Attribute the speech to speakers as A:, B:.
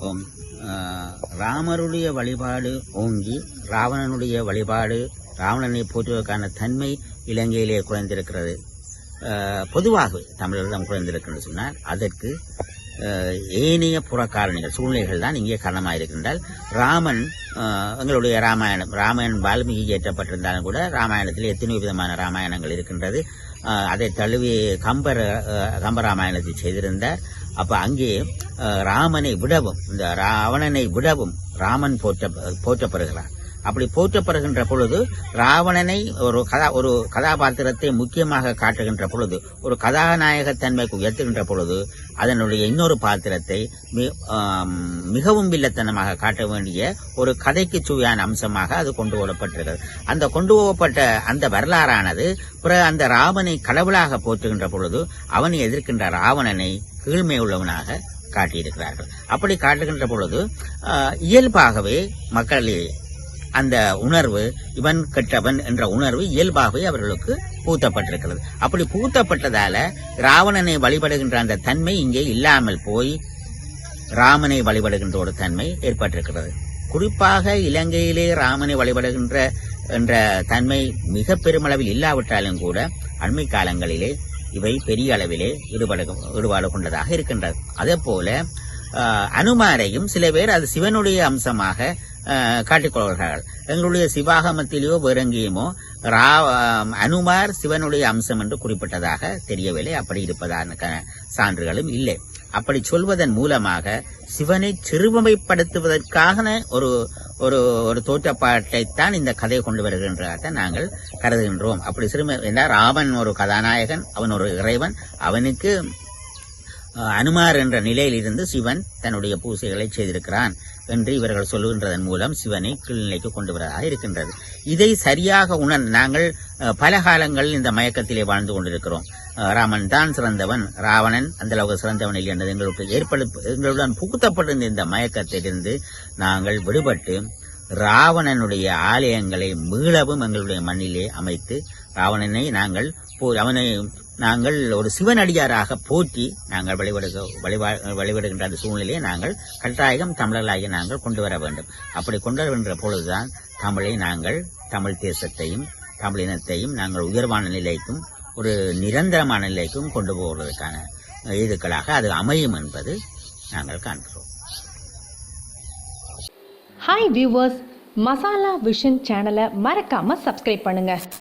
A: ஓம். ராமருடைய வழிபாடு ஓங்கி ராவணனுடைய வழிபாடு ராவணனை போற்றுவதற்கான தன்மை இலங்கையிலே குறைந்திருக்கிறது. பொதுவாகவே தமிழரிடம் குறைந்திருக்கிறது சொன்னால் அதற்கு ஏனைய புறக்காரணிகள் சூழ்நிலைகள் தான் இங்கே காரணமாக இருக்கின்றால் ராமன் எங்களுடைய ராமாயணம் வால்மீகி ஏற்றப்பட்டிருந்தாலும் கூட ராமாயணத்தில் எத்தனை விதமான ராமாயணங்கள் இருக்கின்றது. அதை தழுவி கம்பராமாயணத்தை செய்திருந்தார். அப்ப அங்கே ராமனை விடவும் இந்த ராவணனை விடவும் ராமன் போற்றப்படுகிறார். அப்படி போற்றப்படுகின்ற பொழுது ராவணனை ஒரு கதாபாத்திரத்தை முக்கியமாக காட்டுகின்ற பொழுது ஒரு கதாநாயகத்தன்மைக்கு உயர்த்துகின்ற பொழுது அதனுடைய இன்னொரு பாத்திரத்தை மிகவும் வில்லத்தனமாக காட்ட வேண்டிய ஒரு கதைக்கு சுவையான அம்சமாக அது கொண்டு வரப்பட்டிருக்கிறது. அந்த கொண்டு போகப்பட்ட அந்த வரலாறானது அந்த ராமனை கடவுளாக போற்றுகின்ற பொழுது அவனை எதிர்க்கின்ற ராவணனை கீழ்மை உள்ளவனாக காட்டியிருக்கிறார்கள். அப்படி காட்டுகின்ற பொழுது இயல்பாகவே மக்களிலே அந்த உணர்வு இவன் கெட்டவன் என்ற உணர்வு இயல்பாகவே அவர்களுக்கு பூத்தப்பட்டிருக்கிறது. அப்படி பூத்தப்பட்டதால ராவணனை வழிபடுகின்ற அந்த தன்மை இங்கே இல்லாமல் போய் ராமனை வழிபடுகின்ற ஒரு தன்மை ஏற்பட்டிருக்கிறது. குறிப்பாக இலங்கையிலே ராமனை வழிபடுகின்ற என்ற தன்மை மிக பெருமளவில் இல்லாவிட்டாலும் கூட அண்மை காலங்களிலே இவை பெரிய அளவிலே ஈடுபாடு கொண்டதாக இருக்கின்றது. அதே போல அனுமாரையும் சில பேர் அது சிவனுடைய அம்சமாக காட்டிக்கொள்கிறார்கள். எங்களுடைய சிவாகமத்திலேயோ வேறெங்கேயுமோ அனுமார் சிவனுடைய அம்சம் என்று குறிப்பிட்டதாக தெரியவில்லை. அப்படி இருப்பதான சான்றுகளும் இல்லை. அப்படி சொல்வதன் மூலமாக சிவனை சிறுமைப்படுத்துவதற்கான ஒரு ஒரு ஒரு தோற்றப்பாட்டைத்தான் இந்த கதையை கொண்டு வருகின்றதாக நாங்கள் கருதுகின்றோம். அப்படி சிறுமை என்றால் ராமன் ஒரு கதாநாயகன், அவன் ஒரு இறைவன், அவனுக்கு அனுமார் என்ற நிலையில் இருந்து சிவன் தன்னுடைய பூசைகளை செய்திருக்கிறான் என்று இவர்கள் சொல்லுகின்றதன் மூலம் சிவனை கீழ்நிலைக்கு கொண்டு வருவதாக இருக்கின்றது. இதை சரியாக நாங்கள் பல காலங்களில் இந்த மயக்கத்திலே வாழ்ந்து கொண்டிருக்கிறோம். ராமன் தான் சிறந்தவன், ராவணன் அந்த அளவுக்கு சிறந்தவன் இல்லை என்றது எங்களுடன் புகுத்தப்பட்டிருந்த இந்த மயக்கத்திலிருந்து நாங்கள் விடுபட்டு ராவணனுடைய ஆலயங்களை மீளவும் எங்களுடைய மண்ணிலே அமைத்து ராவணனை நாங்கள் ஒரு சிவனடியாராக போற்றி நாங்கள் வழிபடுகின்ற அந்த சூழ்நிலையை நாங்கள் கட்டாயம் தமிழர்களாகிய நாங்கள் கொண்டு வர வேண்டும். அப்படி கொண்டு வருகின்ற பொழுதுதான் தமிழ் தேசத்தையும் தமிழ் இனத்தையும் நாங்கள் உயர்வான நிலைக்கும் ஒரு நிரந்தரமான நிலைக்கும் கொண்டு போவதற்கான இதுக்களாக அது அமையும் என்பது நாங்கள் காண்கிறோம்.
B: ஹாய் வியூவர்ஸ், மசாலா விஷன் சேனலை மறக்காம சப்ஸ்கிரைப் பண்ணுங்க.